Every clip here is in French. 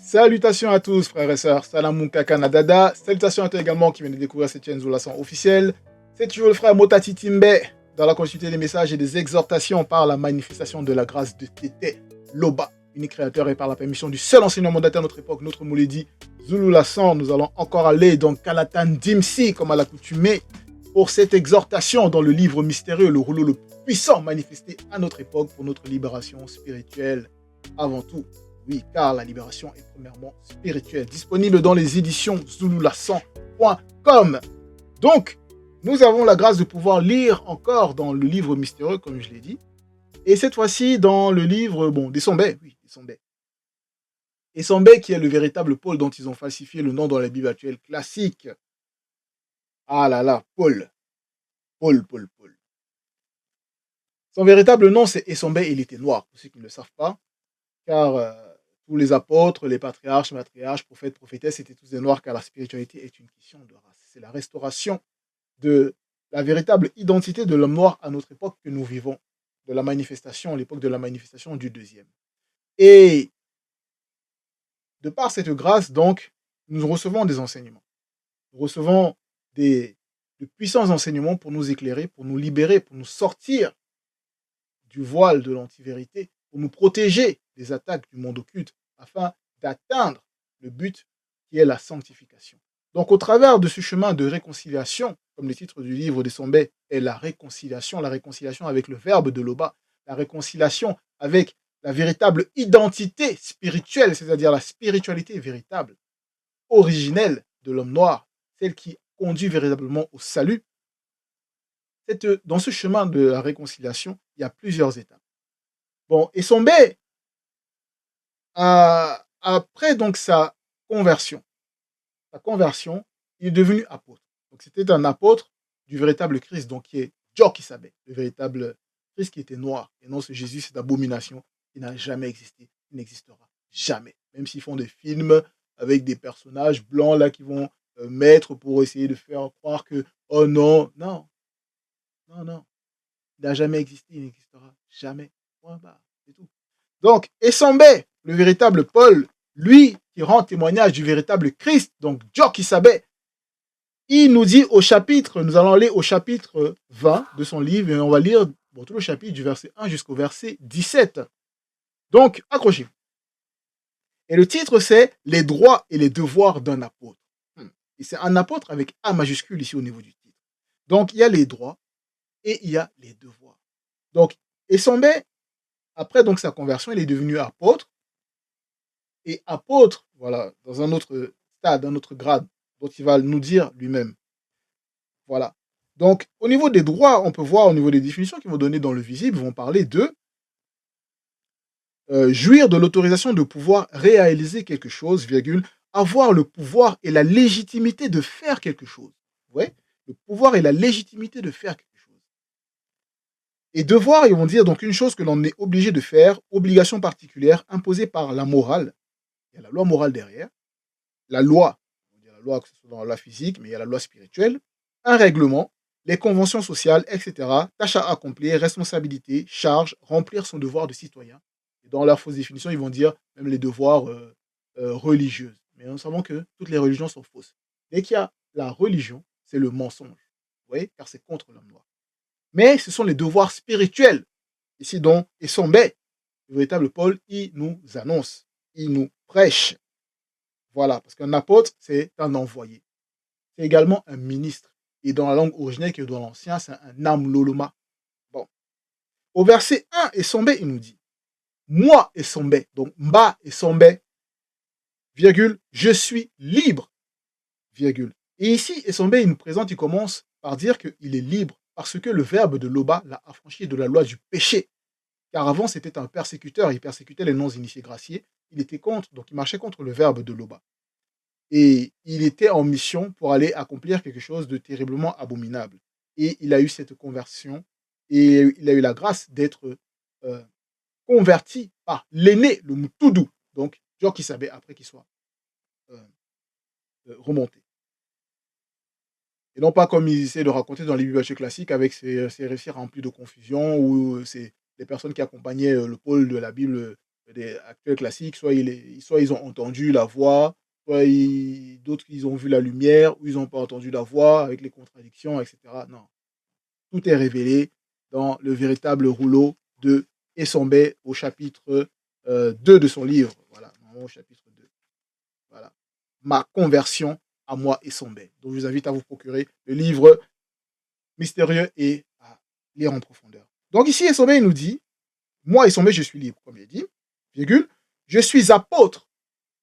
Salutations à tous, frères et sœurs. Salam Kanadada. Salutations à toi également qui viens de découvrir cette chaîne Zoulasan officielle. C'est toujours le frère Motati Timbe dans la continuité des messages et des exhortations par la manifestation de la grâce de Tété Loba, unique créateur, et par la permission du seul enseignant mandataire de notre époque, notre Mouledi Zouloulasan. Nous allons encore aller dans Kalatan Dimsi, comme à l'accoutumée, pour cette exhortation dans le livre mystérieux, le rouleau le puissant manifesté à notre époque pour notre libération spirituelle avant tout. Oui, car la libération est premièrement spirituelle. Disponible dans les éditions zouloulasan.com. Donc, nous avons la grâce de pouvoir lire encore dans le livre mystérieux, comme je l'ai dit. Et cette fois-ci, dans le livre, des Sombais. Oui, des Sombais. Et Sombais, qui est le véritable Paul dont ils ont falsifié le nom dans la Bible actuelle classique. Ah là là, Paul. Paul. Son véritable nom, c'est Essombé, il était noir, pour ceux qui ne le savent pas. Car tous les apôtres, les patriarches, matriarches, prophètes, prophétesses, c'était tous des noirs, car la spiritualité est une question de race. C'est la restauration de la véritable identité de l'homme noir à notre époque que nous vivons, de la manifestation, l'époque de la manifestation du deuxième. Et de par cette grâce, donc, nous recevons des enseignements. Nous recevons de puissants enseignements pour nous éclairer, pour nous libérer, pour nous sortir du voile de l'antivérité, pour nous protéger des attaques du monde occulte, afin d'atteindre le but qui est la sanctification. Donc, au travers de ce chemin de réconciliation, comme le titre du livre des Sombais est la réconciliation avec le verbe de Loba, la réconciliation avec la véritable identité spirituelle, c'est-à-dire la spiritualité véritable, originelle de l'homme noir, celle qui conduit véritablement au salut. Dans ce chemin de la réconciliation, il y a plusieurs étapes. Et Sombé, après donc sa conversion, il est devenu apôtre. Donc c'était un apôtre du véritable Christ, donc qui est Djokisabé, le véritable Christ qui était noir. Et non, ce Jésus, cette abomination qui n'a jamais existé, qui n'existera jamais. Même s'ils font des films avec des personnages blancs là qui vont mettre pour essayer de faire croire que, oh non, il n'a jamais existé, il n'existera jamais. Point barre, c'est tout. Donc, Essombé, le véritable Paul, lui qui rend témoignage du véritable Christ, donc Djokisabé, il nous dit nous allons aller au chapitre 20 de son livre, et on va lire tout le chapitre du verset 1 jusqu'au verset 17. Donc, accrochez-vous. Et le titre, c'est « Les droits et les devoirs d'un apôtre ». Et c'est un apôtre avec A majuscule ici au niveau du titre. Donc, il y a les droits et il y a les devoirs. Donc, Essombé, après donc sa conversion, il est devenu apôtre. Et apôtre, voilà, dans un autre stade, un autre grade, dont il va nous dire lui-même. Voilà. Donc, au niveau des droits, on peut voir au niveau des définitions qu'ils vont donner dans le visible, ils vont parler de jouir de l'autorisation de pouvoir réaliser quelque chose, virgule, avoir le pouvoir et la légitimité de faire quelque chose. Vous voyez? Le pouvoir et la légitimité de faire quelque chose. Et devoir, ils vont dire donc une chose que l'on est obligé de faire, obligation particulière imposée par la morale. Il y a la loi morale derrière, la loi que ce soit dans la loi physique, mais il y a la loi spirituelle, un règlement, les conventions sociales, etc., tâches à accomplir, responsabilités, charges, remplir son devoir de citoyen. Et dans leur fausse définition, ils vont dire même les devoirs religieux. Mais nous savons que toutes les religions sont fausses. Dès qu'il y a la religion, c'est le mensonge. Vous voyez? Car c'est contre l'homme noir. Mais ce sont les devoirs spirituels. Ici donc, et Sombé, le véritable Paul, il nous annonce, il nous prêche. Voilà, parce qu'un apôtre, c'est un envoyé. C'est également un ministre. Et dans la langue originelle qui est dans l'ancien, c'est un amloloma. Bon. Au verset 1, Essombé, il nous dit, moi Essombé, donc Mba Essombé, virgule, je suis libre, virgule. Et ici, Essombé, il nous présente, il commence par dire qu'il est libre parce que le verbe de Loba l'a affranchi de la loi du péché. Car avant, c'était un persécuteur, il persécutait les non-initiés graciés. Il était contre, donc il marchait contre le verbe de Loba. Et il était en mission pour aller accomplir quelque chose de terriblement abominable. Et il a eu cette conversion, et il a eu la grâce d'être converti par l'aîné, le Moutoudou, donc Djokisabé, après qu'il soit remonté. Et non pas comme ils essaient de raconter dans les bibliothèques classiques avec ces récits remplis de confusion, où c'est les personnes qui accompagnaient le pôle de la Bible des actuels classiques, soit ils ont entendu la voix, d'autres, ils ont vu la lumière, ou ils n'ont pas entendu la voix avec les contradictions, etc. Non, tout est révélé dans le véritable rouleau de Essambey au chapitre 2 de son livre. Voilà, au chapitre 2. Voilà. Ma conversion à moi Essambey. Donc, je vous invite à vous procurer le livre mystérieux et à lire en profondeur. Donc, ici, Essambey nous dit, moi Essambey, je suis libre, comme il dit, virgule, je suis apôtre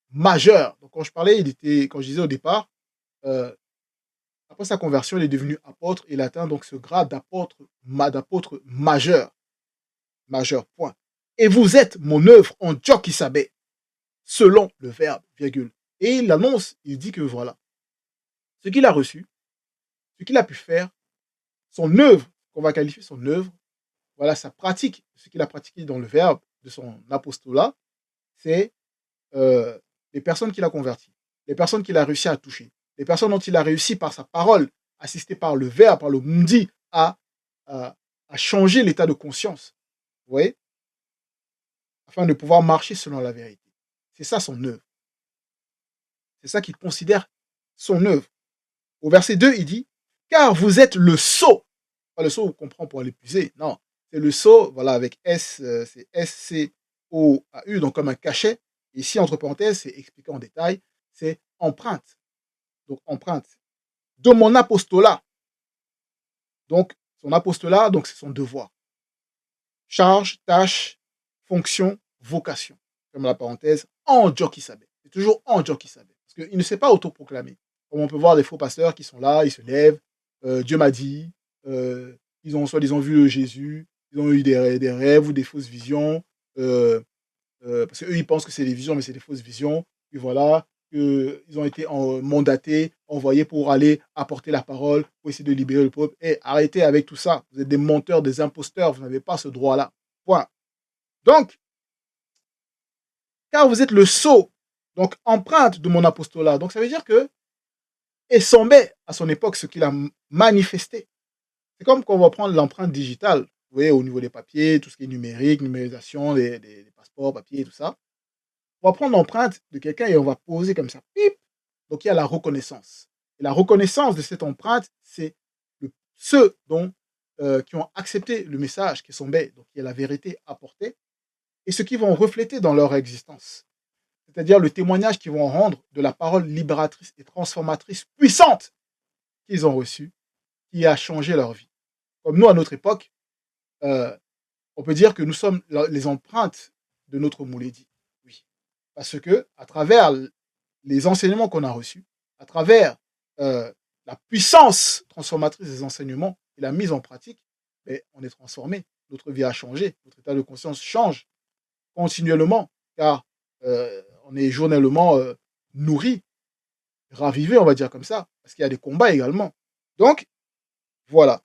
majeur. Donc, quand je parlais, quand je disais au départ, euh, après sa conversion, il est devenu apôtre et il atteint donc ce grade d'apôtre majeur. Majeur, point. Et vous êtes mon œuvre en Djokisabé, selon le verbe, virgule. Et il annonce, il dit que voilà, ce qu'il a reçu, ce qu'il a pu faire, son œuvre, qu'on va qualifier son œuvre, voilà sa pratique, ce qu'il a pratiqué dans le verbe de son apostolat, c'est les personnes qu'il a converties, les personnes qu'il a réussi à toucher, les personnes dont il a réussi par sa parole, assisté par le verbe, par le mundi, à, à changer l'état de conscience, vous voyez, afin de pouvoir marcher selon la vérité. C'est ça son œuvre. C'est ça qu'il considère son œuvre. Au verset 2, il dit, car vous êtes le sceau. Pas le sceau qu'on prend pour l'épuiser, non. C'est le sceau, voilà, avec S, c'est SCOAU, donc comme un cachet. Ici, entre parenthèses, c'est expliqué en détail, c'est empreinte. Donc, empreinte de mon apostolat. Donc, son apostolat, donc c'est son devoir. Charge, tâche, fonction, vocation. Comme la parenthèse, en Djokisabé. C'est toujours en Djokisabé. Parce qu'il ne s'est pas autoproclamé. Comme on peut voir des faux pasteurs qui sont là, ils se lèvent, Dieu m'a dit, ils ont soi-disant vu Jésus, ils ont eu des rêves ou des fausses visions, parce qu'eux, ils pensent que c'est des visions, mais c'est des fausses visions. Puis voilà, ils ont été mandatés, envoyés pour aller apporter la parole, pour essayer de libérer le peuple. Et arrêtez avec tout ça. Vous êtes des menteurs, des imposteurs, vous n'avez pas ce droit-là. Point. Donc, car vous êtes le sceau, donc empreinte de mon apostolat. Donc, ça veut dire que Essambey, à son époque, ce qu'il a manifesté, c'est comme quand on va prendre l'empreinte digitale, vous voyez, au niveau des papiers, tout ce qui est numérique, numérisation, des passeports, papiers, tout ça. On va prendre l'empreinte de quelqu'un et on va poser comme ça. Pip. Donc, il y a la reconnaissance. Et la reconnaissance de cette empreinte, c'est ceux qui ont accepté le message qui est Essambey, donc il y a la vérité apportée, et ceux qui vont refléter dans leur existence. C'est-à-dire le témoignage qu'ils vont rendre de la parole libératrice et transformatrice puissante qu'ils ont reçue, qui a changé leur vie. Comme nous, à notre époque, euh, on peut dire que nous sommes les empreintes de notre Mouledi. Oui. Parce que, à travers les enseignements qu'on a reçus, à travers la puissance transformatrice des enseignements et la mise en pratique, ben, on est transformé. Notre vie a changé. Notre état de conscience change continuellement, car on est journellement nourri, ravivé, on va dire comme ça, parce qu'il y a des combats également. Donc, voilà.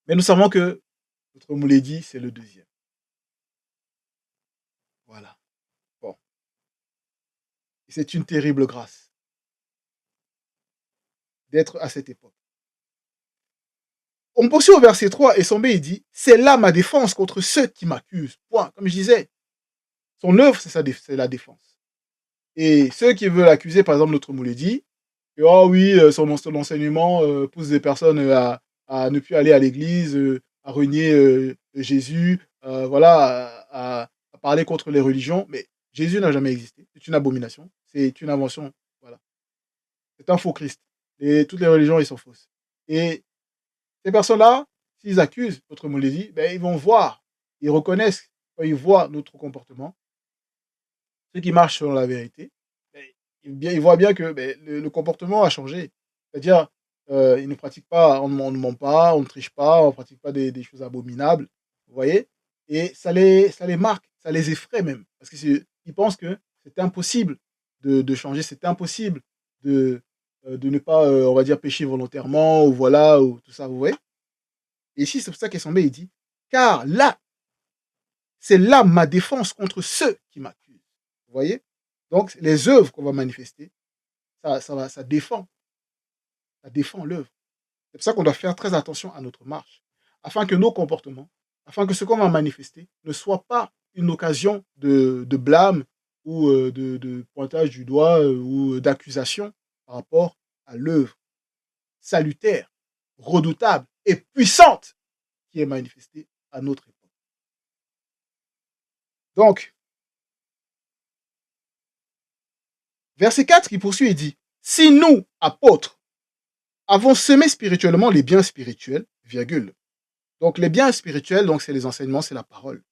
Mais nous savons que notre Mouledi, c'est le deuxième. Voilà. Bon. Et c'est une terrible grâce d'être à cette époque. On poursuit au verset 3 et Essambey il dit, c'est là ma défense contre ceux qui m'accusent. Point. Comme je disais, son œuvre, c'est la défense. Et ceux qui veulent accuser, par exemple, notre Mouledi, que, oh oui, son enseignement pousse des personnes à ne plus aller à l'église, à renier Jésus, voilà, à parler contre les religions. Mais Jésus n'a jamais existé. C'est une abomination. C'est une invention. Voilà. C'est un faux Christ. Et toutes les religions, ils sont fausses. Et ces personnes-là, s'ils accusent notre Mouledi, ben, ils vont voir, ils reconnaissent, quand ils voient notre comportement, ceux qui marchent selon la vérité, ben, ils voient bien que ben, le comportement a changé. C'est-à-dire, ils ne pratiquent pas, on ne ment pas, on ne triche pas, on ne pratique pas des choses abominables. Vous voyez. Et ça les marque, ça les effraie même. Parce qu'ils pensent que c'est impossible de changer, c'est impossible de ne pas, on va dire, pécher volontairement, ou voilà, ou tout ça, vous voyez. Et ici, c'est pour ça qu'Essambey, il dit, car là, c'est là ma défense contre ceux qui m'accusent. Vous voyez. Donc, les œuvres qu'on va manifester, ça défend. Ça défend l'œuvre. C'est pour ça qu'on doit faire très attention à notre marche, afin que nos comportements, afin que ce qu'on va manifester ne soit pas une occasion de blâme ou de pointage du doigt ou d'accusation par rapport à l'œuvre salutaire, redoutable et puissante qui est manifestée à notre époque. Donc, verset 4, il poursuit et dit, si nous, apôtres, avons semé spirituellement les biens spirituels, virgule. Donc, les biens spirituels, donc c'est les enseignements, c'est la parole.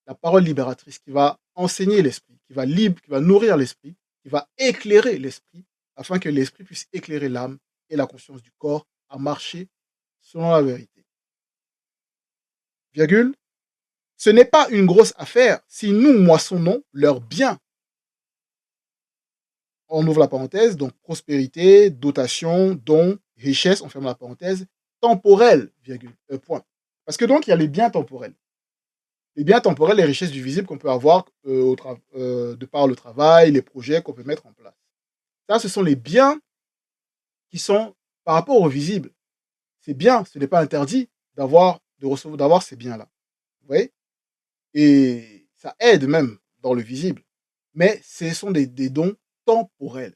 La parole libératrice qui va enseigner l'esprit, qui va nourrir l'esprit, qui va éclairer l'esprit, afin que l'esprit puisse éclairer l'âme et la conscience du corps à marcher selon la vérité. Virgule. Ce n'est pas une grosse affaire si nous moissonnons leurs biens. On ouvre la parenthèse, donc prospérité, dotation, dons, richesse, on ferme la parenthèse, temporelle, virgule, point. Parce que donc, il y a les biens temporels. Les biens temporels, les richesses du visible qu'on peut avoir de par le travail, les projets qu'on peut mettre en place. Ça, ce sont les biens qui sont par rapport au visible. C'est bien, ce n'est pas interdit d'avoir ces biens-là. Vous voyez? Et ça aide même dans le visible. Mais ce sont des dons temporels.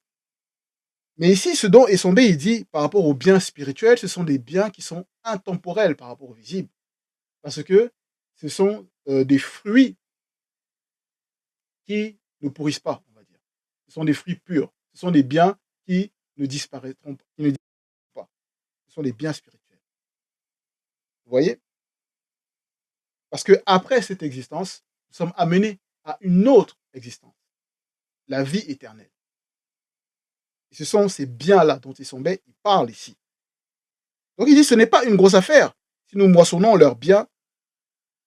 Mais ici, ce don et son B, il dit, par rapport aux biens spirituels, ce sont des biens qui sont intemporels par rapport au visible. Parce que ce sont des fruits qui ne pourrissent pas, on va dire. Ce sont des fruits purs. Ce sont des biens qui ne disparaîtront pas. Ce sont des biens spirituels. Vous voyez? Parce qu'après cette existence, nous sommes amenés à une autre existence, la vie éternelle. Et ce sont ces biens-là dont il parle ici. Donc il dit, ce n'est pas une grosse affaire si nous moissonnons leurs biens,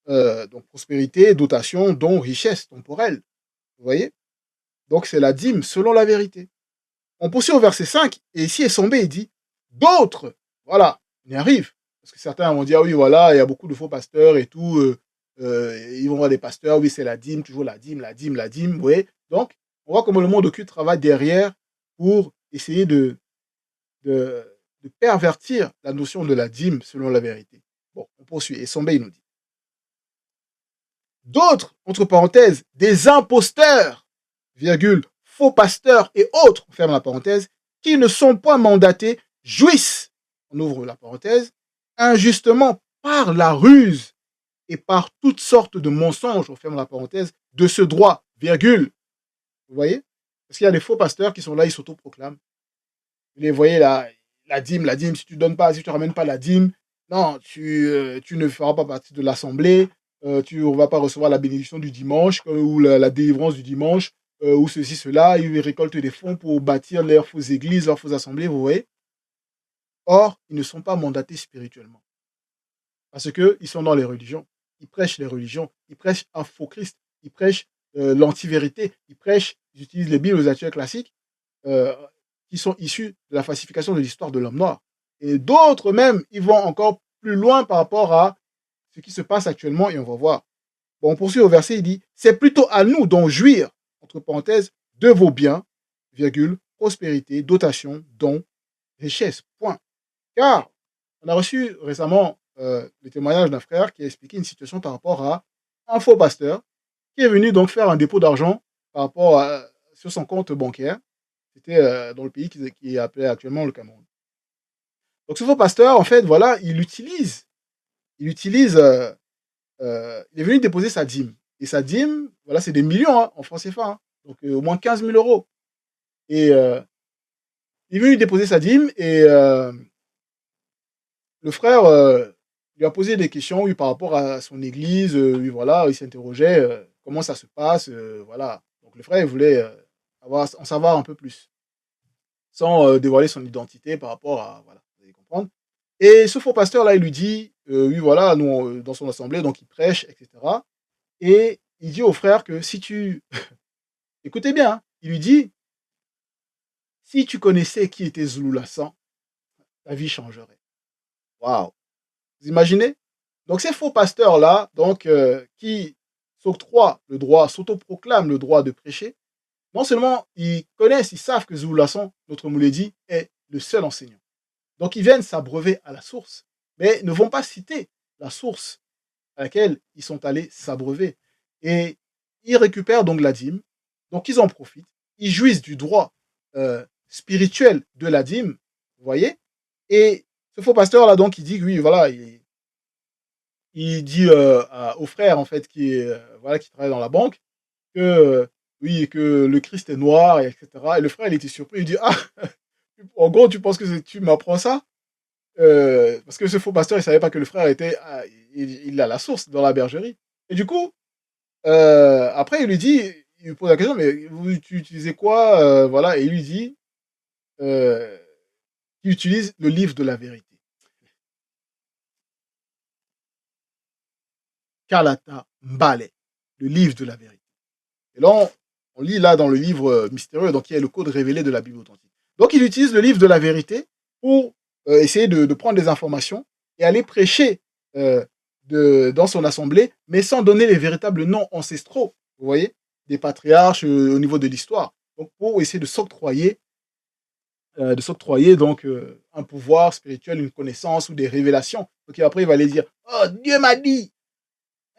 donc prospérité, dotation, dons, richesse temporelle. Vous voyez? Donc c'est la dîme selon la vérité. On poursuit au verset 5, et ici Essombé, il dit, d'autres, voilà, on y arrive. Parce que certains vont dire, oui, voilà, il y a beaucoup de faux pasteurs et tout, ils vont voir des pasteurs, oui, c'est la dîme, toujours la dîme, la dîme, la dîme, vous voyez? Donc, on voit comment le monde occulte travaille derrière pour essayer de pervertir la notion de la dîme selon la vérité. Bon, on poursuit. Et Sombe, il nous dit. D'autres, entre parenthèses, des imposteurs, virgule, faux pasteurs et autres, on ferme la parenthèse, qui ne sont point mandatés, jouissent, on ouvre la parenthèse, injustement par la ruse et par toutes sortes de mensonges, on ferme la parenthèse, de ce droit, virgule. Vous voyez? Parce qu'il y a des faux pasteurs qui sont là, ils s'autoproclament. Vous les voyez là, la dîme, si tu donnes pas, si tu ramènes pas la dîme, non, tu ne feras pas partie de l'assemblée, tu ne vas pas recevoir la bénédiction du dimanche ou la délivrance du dimanche ou ceci, cela. Ils récoltent des fonds pour bâtir leurs fausses églises, leurs fausses assemblées, vous voyez. Or, ils ne sont pas mandatés spirituellement. Parce qu'ils sont dans les religions. Ils prêchent les religions. Ils prêchent un faux Christ. Ils prêchent l'anti-vérité. Ils prêchent, ils utilisent les Bibles aux actuels classiques. Qui sont issus de la falsification de l'histoire de l'homme noir. Et d'autres même, ils vont encore plus loin par rapport à ce qui se passe actuellement, et on va voir. Bon, on poursuit au verset, il dit, c'est plutôt à nous d'en jouir, entre parenthèses, de vos biens, virgule, prospérité, dotation, dons, richesse, point. Car on a reçu récemment le témoignage d'un frère qui a expliqué une situation par rapport à un faux pasteur qui est venu donc faire un dépôt d'argent par rapport sur son compte bancaire. C'était dans le pays qui est appelé actuellement le Cameroun. Donc ce faux pasteur, en fait, voilà, il est venu déposer sa dîme. Et sa dîme, voilà, c'est des millions hein, en francs CFA, hein, donc au moins 15 000 euros. Et il est venu déposer sa dîme et le frère lui a posé des questions oui, par rapport à son église. Oui, voilà, il s'interrogeait comment ça se passe. Voilà. Donc le frère il voulait en savoir un peu plus, sans dévoiler son identité par rapport à... Voilà, vous allez comprendre. Et ce faux pasteur-là, il lui dit, oui, voilà, nous, dans son assemblée, donc il prêche, etc. Et il dit au frère que si tu... Écoutez bien, hein, il lui dit, si tu connaissais qui était Zulu Lassan, ta vie changerait. Waouh! Vous imaginez? Donc ces faux pasteurs-là, donc, qui s'octroient le droit, s'autoproclament le droit de prêcher, non seulement ils connaissent, ils savent que Zulu Lassan, notre Mouledi, est le seul enseignant. Donc ils viennent s'abreuver à la source, mais ne vont pas citer la source à laquelle ils sont allés s'abreuver. et ils récupèrent donc la dîme. Donc ils en profitent, ils jouissent du droit spirituel de la dîme, vous voyez. Et ce faux pasteur là donc il dit que oui voilà, il dit au frère en fait qui est voilà qui travaille dans la banque que oui que le Christ est noir et etc. Et le frère il était surpris, il dit ah en gros tu penses que tu m'apprends ça. Parce que ce faux pasteur, il savait pas que le frère était, il a la source dans la bergerie. Et du coup, après, il lui pose la question, mais tu utilisez quoi, voilà, et il lui dit qu'il utilise le livre de la vérité. Kalata Mbale, le livre de la vérité. Et là, on lit là dans le livre mystérieux, donc il y a le code révélé de la Bible authentique. Donc il utilise le livre de la vérité pour essayer de prendre des informations et aller prêcher euh, dans son assemblée, mais sans donner les véritables noms ancestraux, vous voyez, des patriarches au niveau de l'histoire. Donc pour essayer de s'octroyer donc un pouvoir spirituel, une connaissance ou des révélations. Donc après il va aller dire, oh Dieu m'a dit,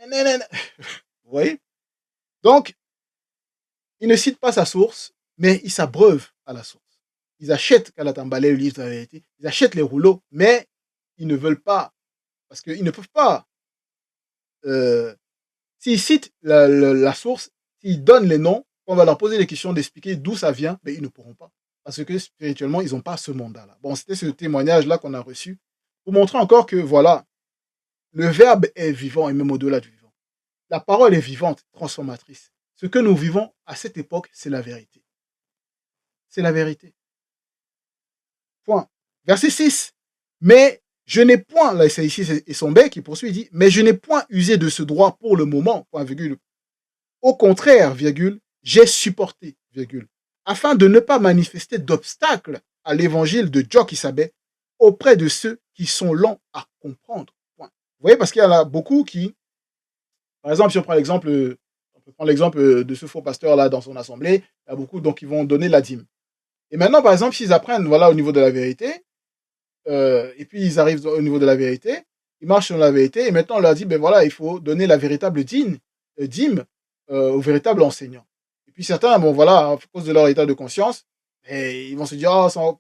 nanana. Vous voyez. Donc ils ne citent pas sa source, mais ils s'abreuvent à la source. Ils achètent Kalatambale, le livre de la vérité, ils achètent les rouleaux, mais ils ne veulent pas, parce qu'ils ne peuvent pas. euh, S'ils citent la source, s'ils donnent les noms, on va leur poser des questions d'expliquer d'où ça vient, mais ils ne pourront pas. Parce que spirituellement, ils n'ont pas ce mandat-là. Bon, c'était ce témoignage-là qu'on a reçu pour montrer encore que, voilà, le verbe est vivant et même au-delà du vivant. La parole est vivante, transformatrice. Ce que nous vivons à cette époque, c'est la vérité. C'est la vérité. Point. Verset 6. Mais je n'ai point, là c'est ici et son bec qui poursuit, il dit, mais je n'ai point usé de ce droit pour le moment, point virgule. Au contraire, virgule, j'ai supporté, virgule, afin de ne pas manifester d'obstacle à l'évangile de Djokisabé auprès de ceux qui sont lents à comprendre. Point. Vous voyez, parce qu'il y en a beaucoup qui, par exemple, si on prend l'exemple, on peut prendre l'exemple de ce faux pasteur là dans son assemblée, il y a beaucoup donc qui vont donner la dîme. Et maintenant, par exemple, s'ils apprennent voilà au niveau de la vérité, et puis ils arrivent au niveau de la vérité, ils marchent sur la vérité, et maintenant on leur dit, ben voilà, il faut donner la véritable dîme au véritable enseignant. Et puis certains, bon voilà, à cause de leur état de conscience, et ils vont se dire,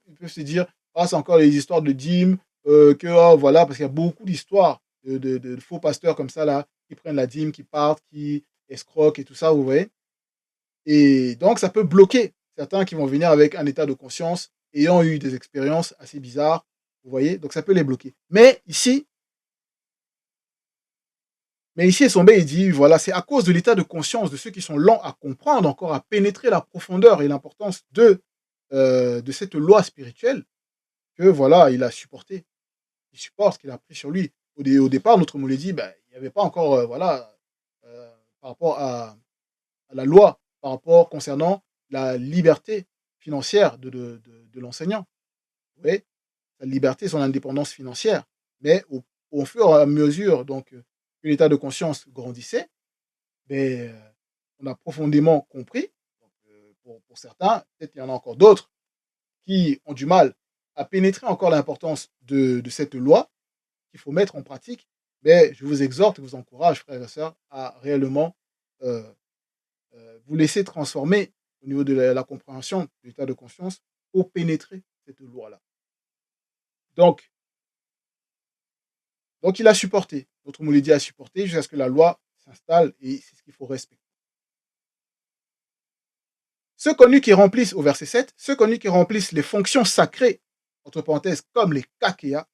ils peuvent se dire, c'est encore les histoires de dîme, que voilà, parce qu'il y a beaucoup d'histoires de faux pasteurs comme ça là, qui prennent la dîme, qui partent, qui escroquent et tout ça, vous voyez. Et donc ça peut bloquer certains qui vont venir avec un état de conscience, ayant eu des expériences assez bizarres, vous voyez, donc ça peut les bloquer. Mais ici, Essombe, il dit, voilà, c'est à cause de l'état de conscience de ceux qui sont lents à comprendre, encore à pénétrer la profondeur et l'importance de cette loi spirituelle, que voilà, il a supporté. Il supporte ce qu'il a pris sur lui. Au départ, notre Mouledi, ben, il n'y avait pas encore, voilà, par rapport à la loi, par rapport concernant la liberté financière de l'enseignant. Vous voyez, sa liberté, son indépendance financière. Mais au fur et à mesure donc, que l'état de conscience grandissait, ben, on a profondément compris, donc, pour certains, peut-être qu'il y en a encore d'autres qui ont du mal à pénétrer encore l'importance de cette loi qu'il faut mettre en pratique. Mais je vous exhorte et vous encourage, frères et sœurs, à réellement euh, vous laisser transformer au niveau de la compréhension de l'état de conscience pour pénétrer cette loi-là. Donc, Donc il a supporté. Notre Moulidi a supporté jusqu'à ce que la loi s'installe et c'est ce qu'il faut respecter. Ceux connus qui remplissent, au verset 7, ceux connus qui remplissent les fonctions sacrées, entre parenthèses, comme les kakéas,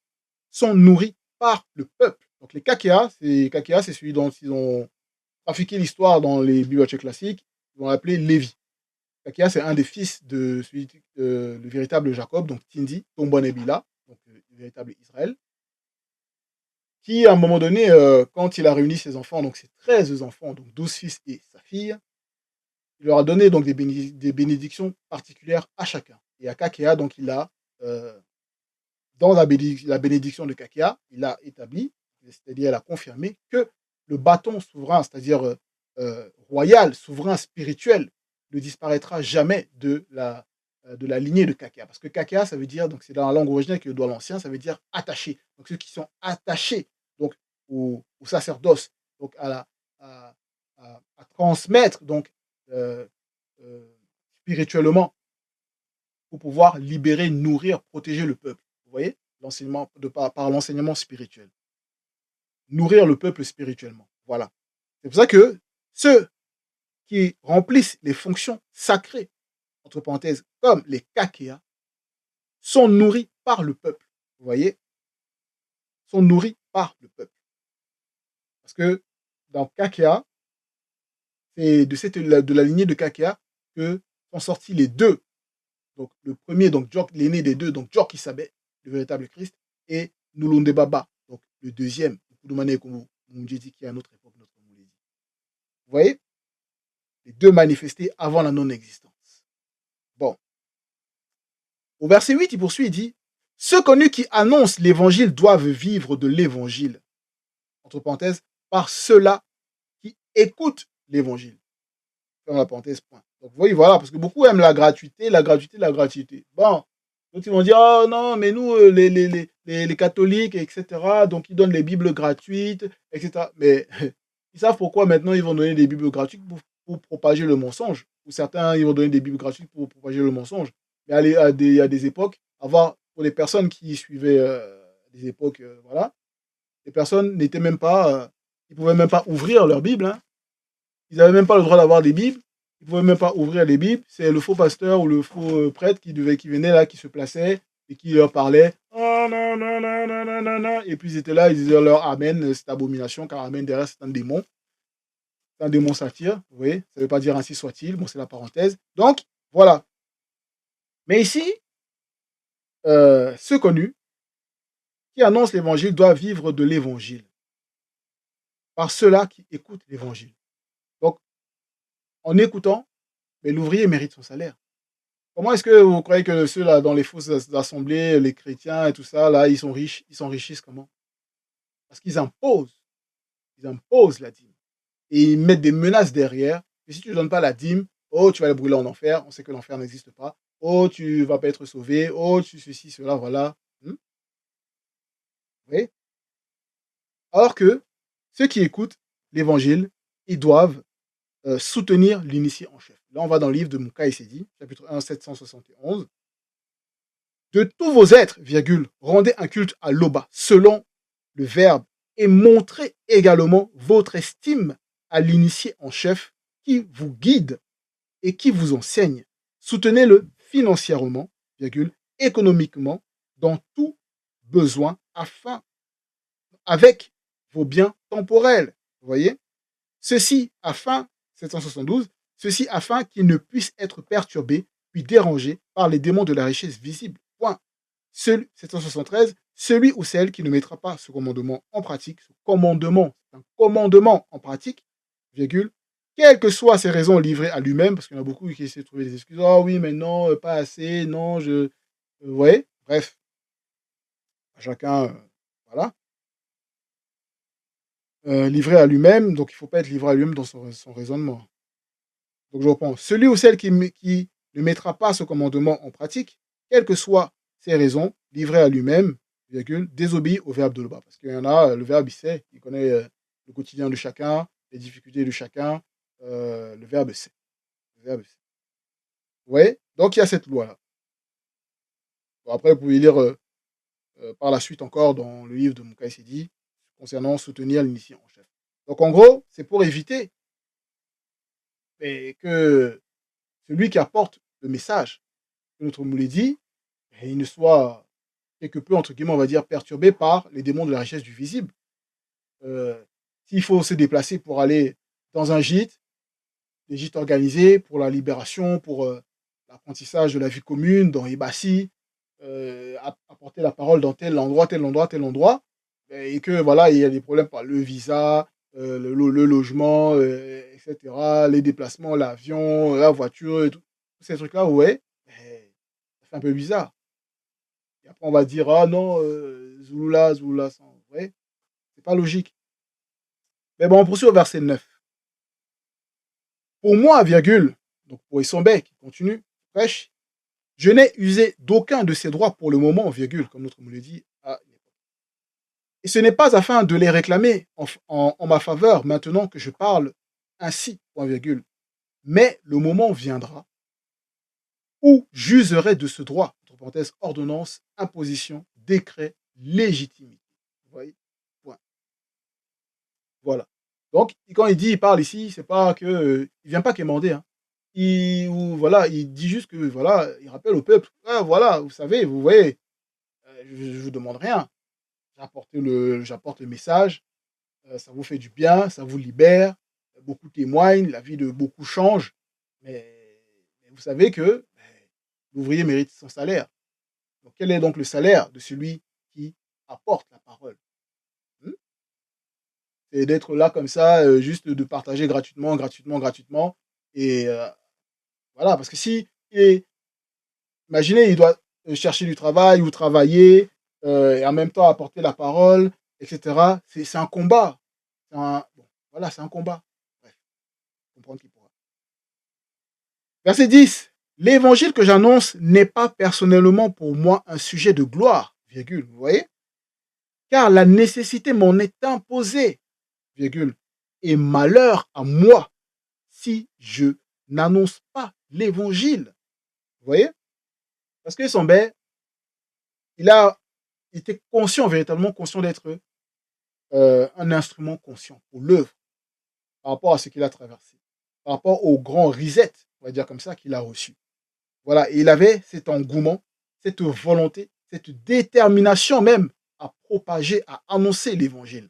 sont nourris par le peuple. Donc les kakéas, c'est celui dont ils ont trafiqué l'histoire dans les bibliothèques classiques, ils vont l'appeler Lévi. Kakéa, c'est un des fils de celui, le véritable Jacob, donc Tindi, Tombonebila, donc le véritable Israël, qui, à un moment donné, quand il a réuni ses enfants, donc ses 13 enfants, donc 12 fils et sa fille, il leur a donné donc des bénédictions particulières à chacun. Et à Kakea, donc il a, dans la bénédiction de Kakea, il a établi, c'est-à-dire il a confirmé que le bâton souverain, c'est-à-dire royal, souverain, spirituel, ne disparaîtra jamais de la lignée de Kakea. Parce que Kakea, ça veut dire, donc c'est dans la langue originale qui est le droit l'ancien, ça veut dire attaché. Donc ceux qui sont attachés donc, au sacerdoce, donc à à transmettre donc euh, euh, spirituellement pour pouvoir libérer, nourrir, protéger le peuple. Vous voyez, l'enseignement par l'enseignement spirituel. Nourrir le peuple spirituellement. Voilà. C'est pour ça que ceux qui remplissent les fonctions sacrées, entre parenthèses, comme les kakéas, sont nourris par le peuple. Vous voyez, sont nourris par le peuple. Parce que dans kakea, c'est de la lignée de kakea que sont sortis les deux. Donc le premier, donc l'aîné des deux, donc Djok Isabé, le véritable Christ, et Nulunde Baba, donc le deuxième, qui est à notre époque, notre Moulédi. Vous voyez, les deux manifestés avant la non-existence. Bon. Au verset 8, il poursuit, il dit, ceux connus qui annoncent l'évangile doivent vivre de l'évangile. Entre parenthèses, par ceux-là qui écoutent l'évangile. Ferme la parenthèse, point. Donc, vous voyez, voilà, parce que beaucoup aiment la gratuité, la gratuité, la gratuité. Bon, donc ils vont dire, oh non, mais nous, les catholiques, etc., donc ils donnent les Bibles gratuites, etc. Mais ils savent pourquoi maintenant ils vont donner des Bibles gratuites pour propager le mensonge. Ou certains, ils vont donner des Bibles gratuites pour propager le mensonge. Mais il y a des époques, pour les personnes qui suivaient des époques, voilà, les personnes n'étaient même pas, ils pouvaient même pas ouvrir leur Bible, hein. Ils n'avaient même pas le droit d'avoir des Bibles. Ils ne pouvaient même pas ouvrir les Bibles. C'est le faux pasteur ou le faux prêtre qui venait là, qui se plaçait et qui leur parlait. Oh, non, non, non, non, non, non, non. Et puis ils étaient là, ils disaient leur Amen, cette abomination, car Amen derrière c'est un démon. C'est un démon satire. Vous voyez, ça ne veut pas dire ainsi soit-il. Bon, c'est la parenthèse. Donc, voilà. Mais ici, ceux connus qui annoncent l'évangile doivent vivre de l'évangile. Par ceux-là qui écoutent l'évangile. Donc, en écoutant, mais l'ouvrier mérite son salaire. Comment est-ce que vous croyez que ceux-là, dans les fausses assemblées, les chrétiens et tout ça, là, ils sont riches, ils s'enrichissent comment? Parce qu'ils imposent la dîme. Et ils mettent des menaces derrière. Et si tu ne donnes pas la dîme, oh, tu vas aller brûler en enfer. On sait que l'enfer n'existe pas. Oh, tu ne vas pas être sauvé. Oh, tu ceci, cela, voilà. Vous voyez? Alors que ceux qui écoutent l'évangile, ils doivent soutenir l'initié en chef. Là, on va dans le livre de Mouka Essedi, chapitre 1, 771. De tous vos êtres, virgule, rendez un culte à l'Oba, selon le verbe, et montrez également votre estime à l'initié en chef qui vous guide et qui vous enseigne. Soutenez-le financièrement, virgule, économiquement, dans tout besoin, avec vos biens temporels. Vous voyez? Ceci afin, 772, ceci afin qu'il ne puisse être perturbé puis dérangé par les démons de la richesse visible. Point. 773, celui ou celle qui ne mettra pas ce commandement en pratique, c'est un commandement en pratique, virgule, quelles que soient ses raisons livrées à lui-même, parce qu'il y en a beaucoup qui essaient de trouver des excuses, oh oui, mais non, pas assez, non, vous voyez, bref, chacun, voilà, livré à lui-même, donc il ne faut pas être livré à lui-même dans son raisonnement. Donc je reprends, celui ou celle qui ne mettra pas ce commandement en pratique, quelles que soient ses raisons, livré à lui-même, virgule, désobéit au verbe de l'Oba. Parce qu'il y en a, le verbe, il connaît le quotidien de chacun, les difficultés de chacun, le verbe sait. Vous voyez? Donc il y a cette loi-là. Bon, après, vous pouvez lire par la suite encore dans le livre de Mouka Essedi concernant soutenir l'initié en chef. Donc en gros, c'est pour éviter que celui qui apporte le message que notre Moulédi, il ne soit quelque peu, entre guillemets, on va dire, perturbé par les démons de la richesse du visible. S'il faut se déplacer pour aller dans un gîte, des gîtes organisés pour la libération, pour l'apprentissage de la vie commune, dans Ebassi, apporter la parole dans tel endroit, tel endroit, tel endroit, et que voilà, il y a des problèmes par le visa, le logement, etc., les déplacements, l'avion, la voiture, tous ces trucs-là, ouais, ça fait un peu bizarre. Et après, on va dire, ah non, Zouloula, sans. Ouais, c'est pas logique. Mais bon, on poursuit au verset 9. Pour moi, virgule, donc pour Essombe qui continue, prêche, je n'ai usé d'aucun de ces droits pour le moment, virgule, comme notre me le dit à l'époque. Et ce n'est pas afin de les réclamer en ma faveur maintenant que je parle ainsi, point virgule. Mais le moment viendra où j'userai de ce droit, entre parenthèses, ordonnance, imposition, décret, légitimité. Vous voyez? Point. Voilà. Donc, quand il parle ici, c'est pas que, il vient pas quémander, hein. Ou voilà, il dit juste que, voilà, il rappelle au peuple, ah, voilà, vous savez, vous voyez, je vous demande rien. J'apporte le message, ça vous fait du bien, ça vous libère, beaucoup témoignent, la vie de beaucoup change, mais vous savez que l'ouvrier mérite son salaire. Donc, quel est donc le salaire de celui qui apporte la parole? Hmm. C'est d'être là comme ça, juste de partager gratuitement, gratuitement, gratuitement. Et voilà, parce que si, imaginez, il doit chercher du travail ou travailler et en même temps apporter la parole, etc. C'est un combat. Bon, voilà, c'est un combat. Bref, comprendre qui pourra. Verset 10. L'évangile que j'annonce n'est pas personnellement pour moi un sujet de gloire, virgule, vous voyez? Car la nécessité m'en est imposée, virgule, et malheur à moi si je n'annonce pas l'évangile. Vous voyez? Parce que Sambé, il a il était conscient, véritablement conscient d'être un instrument conscient pour l'œuvre, par rapport à ce qu'il a traversé, par rapport au grand reset, on va dire comme ça, qu'il a reçu. Voilà, et il avait cet engouement, cette volonté, cette détermination même à propager, à annoncer l'évangile.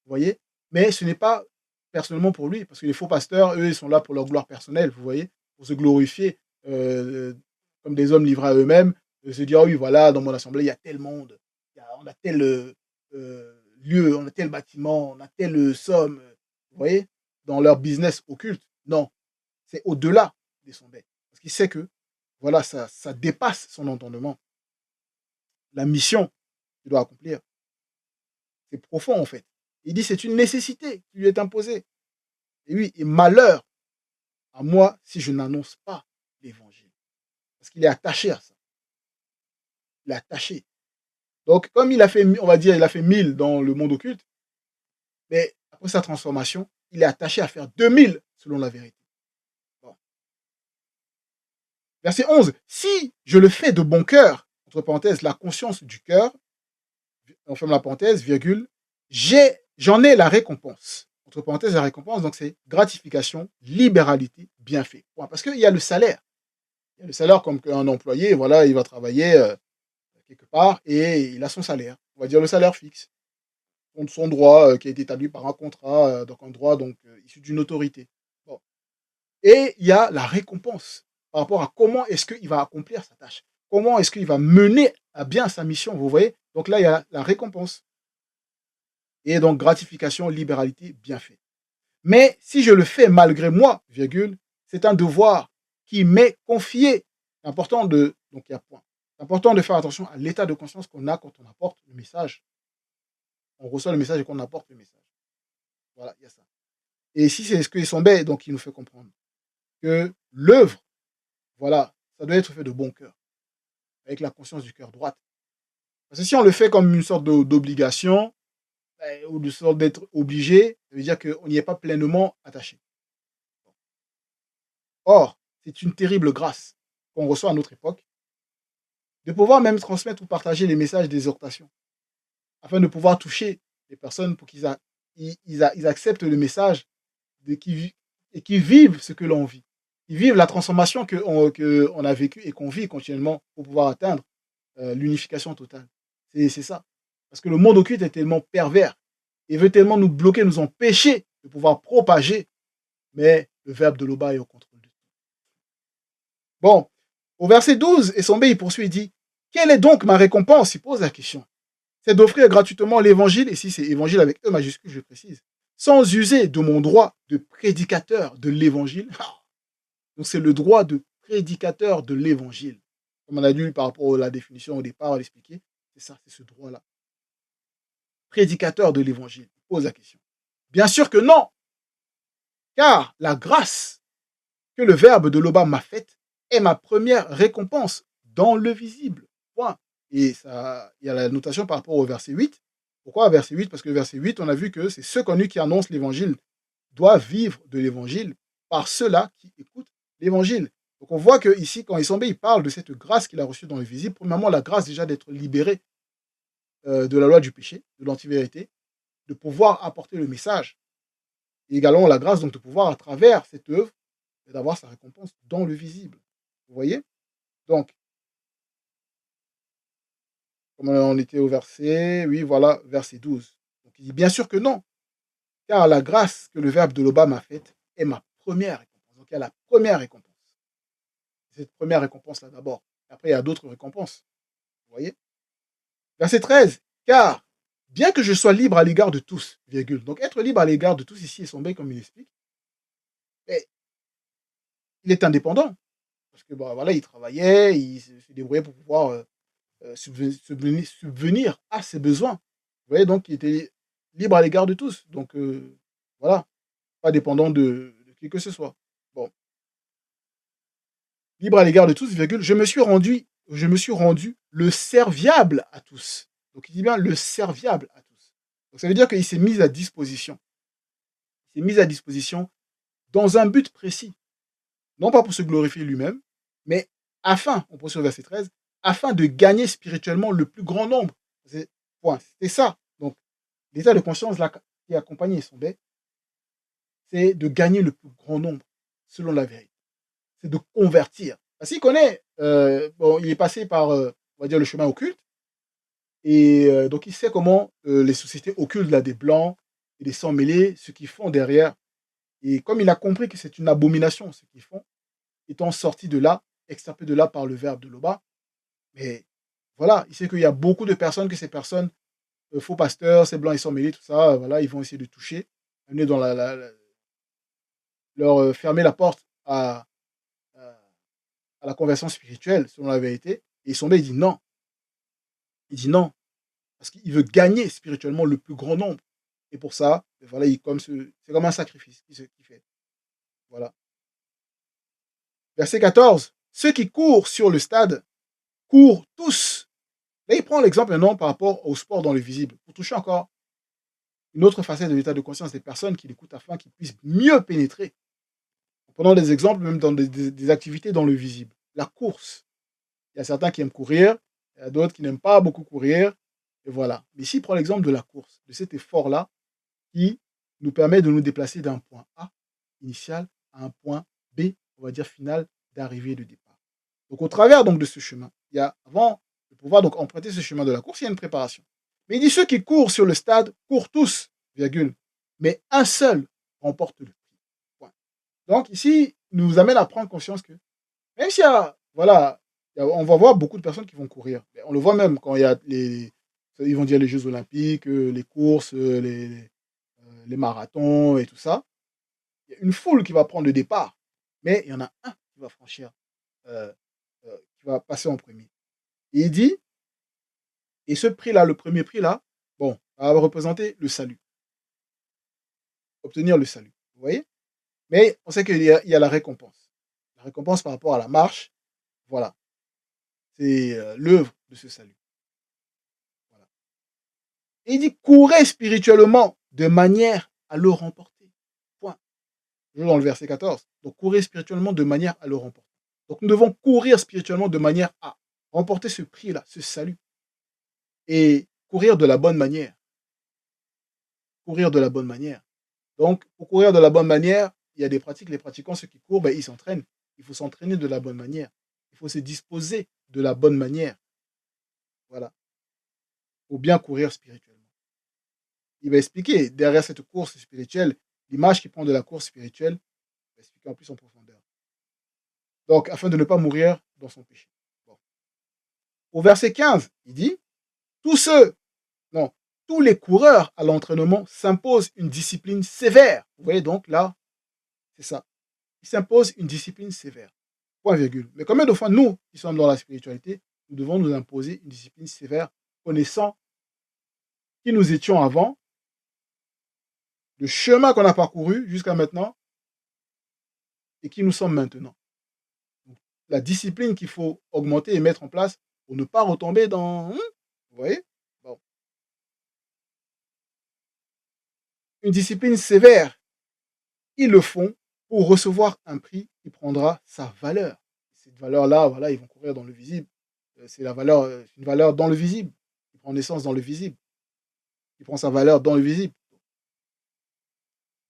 Vous voyez? Mais ce n'est pas personnellement pour lui, parce que les faux pasteurs, eux, ils sont là pour leur gloire personnelle, vous voyez? Pour se glorifier comme des hommes livrés à eux-mêmes, de se dire, ah oui, voilà, dans mon assemblée, il y a tel monde, on a tel lieu, on a tel bâtiment, on a telle somme, vous voyez? Dans leur business occulte. Non, c'est au-delà des sondés. Parce qu'il sait que, voilà, ça dépasse son entendement. La mission qu'il doit accomplir, c'est profond en fait. Il dit c'est une nécessité qui lui est imposée. Et oui, et malheur à moi si je n'annonce pas l'évangile. Parce qu'il est attaché à ça. Il est attaché. Donc, comme il a fait, on va dire, il a fait 1000 dans le monde occulte, mais après sa transformation, il est attaché à faire 2000 selon la vérité. Bon. Verset 11. Si je le fais de bon cœur, entre parenthèses, la conscience du cœur, on ferme la parenthèse, virgule, j'en ai la récompense. Entre parenthèses, la récompense, donc c'est gratification, libéralité, bienfait. Parce qu'il y a le salaire. Il y a le salaire comme un employé, voilà, il va travailler quelque part et il a son salaire. On va dire le salaire fixe. Son droit qui a été établi par un contrat, donc un droit donc, issu d'une autorité. Bon. Et il y a la récompense par rapport à comment est-ce qu'il va accomplir sa tâche. Comment est-ce qu'il va mener à bien sa mission, vous voyez? Donc là, il y a la récompense. Et donc gratification, libéralité, bienfait. Mais si je le fais malgré moi, virgule, c'est un devoir qui m'est confié. C'est important donc il y a point. C'est important de faire attention à l'état de conscience qu'on a quand on apporte le message. On reçoit le message et qu'on apporte le message. Voilà, il y a ça. Et ici, c'est ce que Issombé, donc, il nous fait comprendre que l'œuvre, voilà, ça doit être fait de bon cœur, avec la conscience du cœur droite. Parce que si on le fait comme une sorte d'obligation, ou de sorte d'être obligé, ça veut dire qu'on n'y est pas pleinement attaché. Or, c'est une terrible grâce qu'on reçoit à notre époque, de pouvoir même transmettre ou partager les messages d'exhortation, afin de pouvoir toucher les personnes pour qu'ils acceptent le message et qu'ils vivent ce que l'on vit. Ils vivent la transformation qu'on a vécue et qu'on vit continuellement pour pouvoir atteindre l'unification totale. C'est ça. Parce que le monde occulte est tellement pervers et veut tellement nous bloquer, nous empêcher de pouvoir propager, mais le verbe de l'Oba est au contrôle de tout. Bon, au verset 12, Essombé, il poursuit, il dit, quelle est donc ma récompense? Il pose la question. C'est d'offrir gratuitement l'évangile, et si c'est évangile avec E majuscule, je précise, sans user de mon droit de prédicateur de l'évangile. Donc c'est le droit de prédicateur de l'évangile. Comme on a dit par rapport à la définition au départ, à l'expliquer, c'est ça, c'est ce droit-là. Prédicateur de l'évangile. Il pose la question. Bien sûr que non, car la grâce que le verbe de l'Oba m'a faite est ma première récompense dans le visible. Point. Et ça, il y a la notation par rapport au verset 8. Pourquoi verset 8? Parce que le verset 8, on a vu que c'est ceux connus qui annoncent l'évangile doit vivre de l'évangile par ceux-là qui écoutent l'évangile. Donc on voit que ici, quand Issombé, il parle de cette grâce qu'il a reçue dans le visible, premièrement, la grâce déjà d'être libéré de la loi du péché, de l'antivérité, de pouvoir apporter le message, et également la grâce donc de pouvoir, à travers cette œuvre, d'avoir sa récompense dans le visible. Vous voyez? Donc, comme on était au verset, oui, voilà, verset 12. Donc il dit bien sûr que non, car la grâce que le Verbe de l'Oba m'a faite est ma première récompense. Donc il y a la première récompense. Cette première récompense-là d'abord. Après, il y a d'autres récompenses. Vous voyez? Verset 13. Car, bien que je sois libre à l'égard de tous, virgule. Donc être libre à l'égard de tous ici est son comme il explique, mais il est indépendant. Parce que bah, voilà, il travaillait, il se débrouillait pour pouvoir subvenir à ses besoins. Vous voyez, donc il était libre à l'égard de tous. Donc voilà, pas dépendant de qui que ce soit. Bon, libre à l'égard de tous, virgule, je me suis rendu le serviable à tous. Donc il dit bien le serviable à tous. Donc ça veut dire qu'il s'est mis à disposition. Il s'est mis à disposition dans un but précis. Non pas pour se glorifier lui-même, mais afin, on poursuit au verset 13, afin de gagner spirituellement le plus grand nombre. C'est ça. Donc, l'état de conscience là, qui accompagne son bête, c'est de gagner le plus grand nombre, selon la vérité. C'est de convertir. Parce qu'il connaît, bon, il est passé par, on va dire, le chemin occulte, et donc il sait comment les sociétés occultes, là, des blancs et des sangs mêlés, ce qu'ils font derrière. Et comme il a compris que c'est une abomination, ce qu'ils font, étant sorti de là, extirpé de là par le verbe de Loba, mais voilà, il sait qu'il y a beaucoup de personnes, que ces personnes, faux pasteurs, ces blancs, ils sont mêlés, tout ça, voilà, ils vont essayer de toucher, amener dans leur fermer la porte à la conversion spirituelle, selon la vérité. Et son il dit non. Il dit non, parce qu'il veut gagner spirituellement le plus grand nombre. Et pour ça, voilà, c'est comme un sacrifice qu'il fait. Voilà. Verset 14. Ceux qui courent sur le stade courent tous. Là, il prend l'exemple maintenant par rapport au sport dans le visible, pour toucher encore une autre facette de l'état de conscience des personnes qui l'écoutent afin qu'ils puissent mieux pénétrer. En prenant des exemples, même dans des activités dans le visible. La course. Il y a certains qui aiment courir, il y a d'autres qui n'aiment pas beaucoup courir, et voilà. Mais ici, il prend l'exemple de la course, de cet effort-là qui nous permet de nous déplacer d'un point A initial à un point B, on va dire final, d'arrivée et de départ. Donc, au travers donc, de ce chemin, il y a, avant de pouvoir donc emprunter ce chemin de la course, il y a une préparation. Mais il dit ceux qui courent sur le stade courent tous, virgule, mais un seul remporte le prix. Point. Donc, ici, il nous amène à prendre conscience que, même s'il y a, voilà, on va voir beaucoup de personnes qui vont courir. On le voit même quand il y a ils vont dire les Jeux Olympiques, les courses, les marathons et tout ça. Il y a une foule qui va prendre le départ, mais il y en a un qui va franchir, euh, qui va passer en premier. Et il dit, et ce prix-là, le premier prix-là, bon, va représenter le salut, obtenir le salut. Vous voyez? Mais on sait qu'il y a la récompense. La récompense par rapport à la marche, voilà, c'est l'œuvre de ce salut. Voilà. Et il dit, courez spirituellement de manière à le remporter. Point. Toujours dans le verset 14. Donc, courez spirituellement de manière à le remporter. Donc, nous devons courir spirituellement de manière à remporter ce prix-là, ce salut. Et courir de la bonne manière. Courir de la bonne manière. Donc, pour courir de la bonne manière, il y a des pratiques. Les pratiquants, ceux qui courent, ben, ils s'entraînent. Il faut s'entraîner de la bonne manière. Il faut se disposer de la bonne manière. Voilà. Pour bien courir spirituellement. Il va expliquer derrière cette course spirituelle, l'image qu'il prend de la course spirituelle, il va expliquer en plus en profondeur. Donc, afin de ne pas mourir dans son péché. Bon. Au verset 15, il dit, tous ceux, non, tous les coureurs à l'entraînement s'imposent une discipline sévère. Vous voyez donc là, c'est ça. Ils s'imposent une discipline sévère. Point virgule. Mais combien de fois, nous, qui sommes dans la spiritualité, nous devons nous imposer une discipline sévère, connaissant qui nous étions avant, le chemin qu'on a parcouru jusqu'à maintenant, et qui nous sommes maintenant. Donc, la discipline qu'il faut augmenter et mettre en place pour ne pas retomber dans... Vous voyez? Bon. Une discipline sévère ils le font pour recevoir un prix qui prendra sa valeur. Cette valeur-là, voilà, ils vont courir dans le visible. C'est la valeur, une valeur dans le visible, qui prend naissance dans le visible, qui prend sa valeur dans le visible,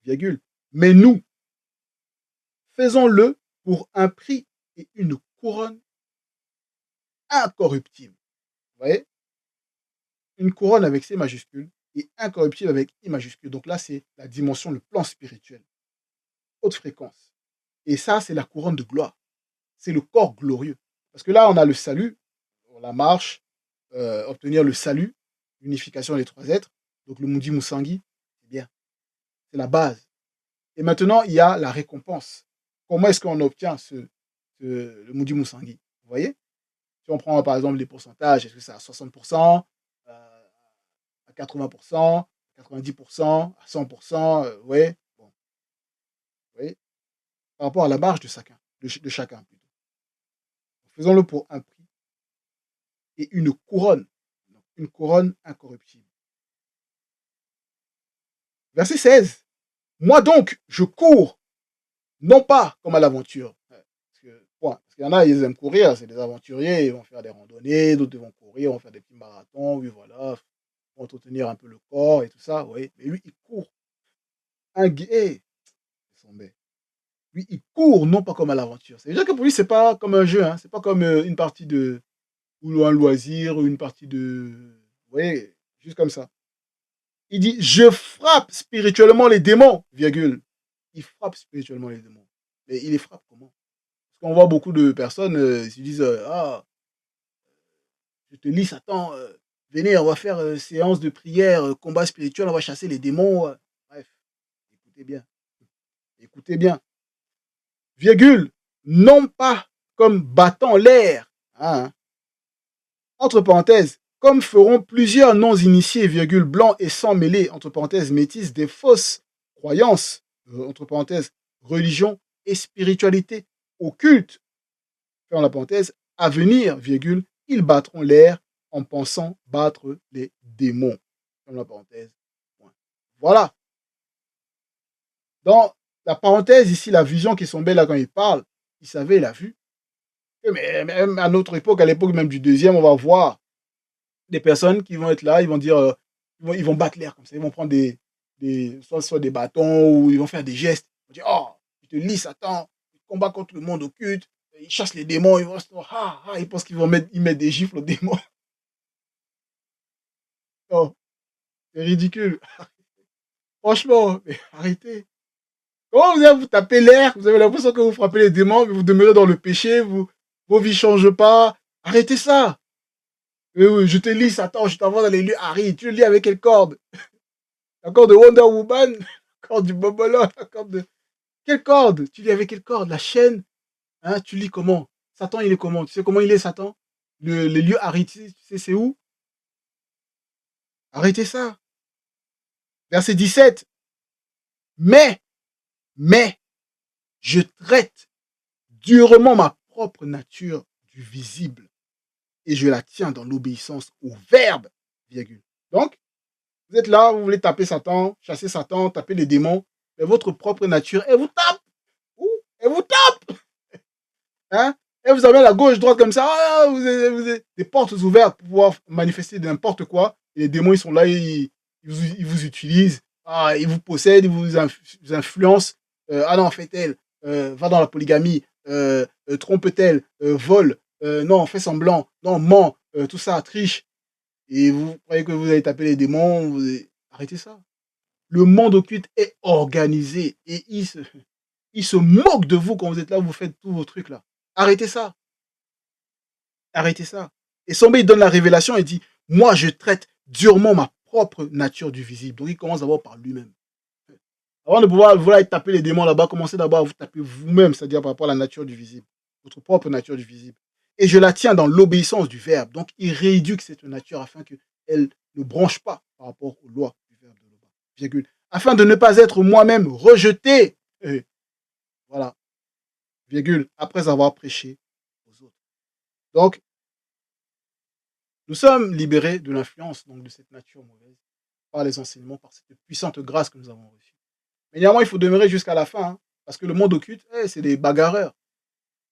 virgule. Mais nous, faisons-le pour un prix et une couronne incorruptible. Vous voyez? Une couronne avec C majuscule et incorruptible avec I majuscule. Donc là, c'est la dimension, le plan spirituel, haute fréquence. Et ça, c'est la couronne de gloire. C'est le corps glorieux. Parce que là, on a le salut, la marche, obtenir le salut, l'unification des trois êtres. Donc le Mundi Musangi, c'est bien. C'est la base. Et maintenant, il y a la récompense. Comment est-ce qu'on obtient le Mundi Musangi? Vous voyez? Si on prend par exemple les pourcentages, est-ce que c'est à 60%, à 80%, 90%, à 100%, ouais. Bon, vous voyez? Par rapport à la marge de chacun, de chacun plutôt. Faisons-le pour un prix et une couronne. Donc, une couronne incorruptible. Verset 16. Moi donc, je cours, non pas comme à l'aventure. Parce qu'il y en a, ils aiment courir, c'est des aventuriers, ils vont faire des randonnées, d'autres vont courir, vont faire des petits marathons, oui, voilà, pour entretenir un peu le corps et tout ça, oui. Mais lui, il court. Un guet, lui, il court, non pas comme à l'aventure. C'est-à-dire que pour lui, c'est pas comme un jeu, hein, c'est pas comme une partie de, ou un loisir, ou une partie de, vous voyez, juste comme ça. Il dit, je frappe spirituellement les démons, virgule. Il frappe spirituellement les démons. Mais il les frappe comment? Parce qu'on voit beaucoup de personnes, ils se disent, ah, je te lis Satan, venez, on va faire séance de prière, combat spirituel, on va chasser les démons. Bref, écoutez bien. Écoutez bien. Virgule, non pas comme battant l'air. Hein, entre parenthèses, comme feront plusieurs non-initiés, virgule, blancs et sans mêlés, entre parenthèses, métis, des fausses croyances, entre parenthèses, religion et spiritualité occulte, fermons la parenthèse, à venir, virgule, ils battront l'air en pensant battre les démons. Ferme la parenthèse. Point. Voilà. Dans la parenthèse, ici, la vision qui sont belles là quand il parle, il savait, il a vu. Mais même à notre époque, à l'époque même du deuxième, on va voir des personnes qui vont être là, ils vont dire, ils vont battre l'air comme ça, ils vont prendre soit des bâtons ou ils vont faire des gestes. Ils vont dire, oh, je te lis Satan, il combat contre le monde occulte, il chasse les démons, ils vont ils pensent qu'ils ils mettent des gifles aux démons. Non, c'est ridicule. Franchement, mais arrêtez. Comment vous allez vous taper l'air, vous avez l'impression que vous frappez les démons, mais vous demeurez dans le péché, vos vies ne changent pas. Arrêtez ça. Je te lis Satan, je t'envoie dans les lieux arides. Tu le lis avec quelle corde? La corde de Wonder Woman? La corde du Bobolo? La corde de... Quelle corde? Tu lis avec quelle corde? La chaîne? Hein, tu lis comment? Satan, il est comment? Tu sais comment il est, Satan? Les lieux arides, tu sais c'est où? Arrêtez ça. Verset 17. Mais, je traite durement ma propre nature du visible et je la tiens dans l'obéissance au verbe, virgule. Donc, vous êtes là, vous voulez taper Satan, chasser Satan, taper les démons, mais votre propre nature, elle vous tape. Elle vous tape. Hein? Et vous avez la gauche, droite comme ça, vous avez des portes ouvertes pour pouvoir manifester n'importe quoi. Et les démons, ils sont là, ils vous utilisent, ils vous possèdent, ils vous influencent. Ah non, fais-elle, va dans la polygamie, trompe-t-elle, vole, non, fais semblant, non, ment, tout ça, triche. Et vous croyez que vous allez taper les démons, arrêtez ça. Le monde occulte est organisé et il se moque de vous quand vous êtes là, vous faites tous vos trucs là. Arrêtez ça. Arrêtez ça. Et Sombe, il donne la révélation et dit, moi, je traite durement ma propre nature du visible. Donc, il commence d'abord par lui-même. Avant de pouvoir vouloir taper les démons là-bas, commencez d'abord à vous taper vous-même, c'est-à-dire par rapport à la nature du visible, votre propre nature du visible. Et je la tiens dans l'obéissance du verbe. Donc, il rééduque cette nature afin qu'elle ne branche pas par rapport aux lois du verbe de l'Oba. Virgule. Afin de ne pas être moi-même rejeté. Voilà. Virgule. Après avoir prêché aux autres. Donc, nous sommes libérés de l'influence donc de cette nature mauvaise par les enseignements, par cette puissante grâce que nous avons reçue. Mais néanmoins, il faut demeurer jusqu'à la fin, hein, parce que le monde occulte, c'est des bagarreurs.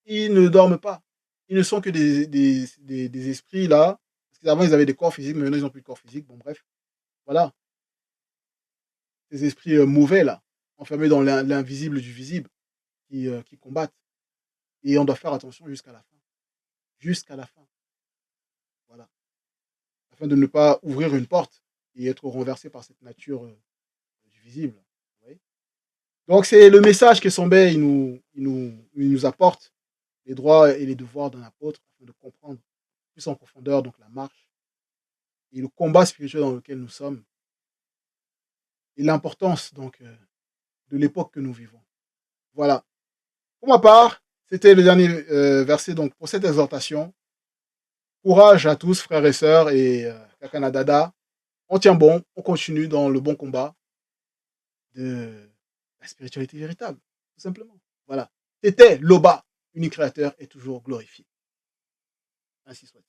Ils ne dorment pas. Ils ne sont que des esprits là. Parce qu'avant, ils avaient des corps physiques, mais maintenant, ils n'ont plus de corps physique. Bon, bref, voilà. Ces esprits mauvais là, enfermés dans l'invisible du visible, qui combattent. Et on doit faire attention jusqu'à la fin. Jusqu'à la fin. Voilà. Afin de ne pas ouvrir une porte et être renversé par cette nature du visible. Vous voyez. Donc, c'est le message que Sambé il nous apporte, les droits et les devoirs d'un apôtre, afin de comprendre plus en profondeur donc la marche et le combat spirituel dans lequel nous sommes et l'importance donc de l'époque que nous vivons. Voilà. Pour ma part, c'était le dernier verset donc pour cette exhortation. Courage à tous, frères et sœurs, et Kakanadada. On tient bon, on continue dans le bon combat de la spiritualité véritable, tout simplement. Voilà. C'était Loba, unique créateur et toujours glorifié. Ainsi soit.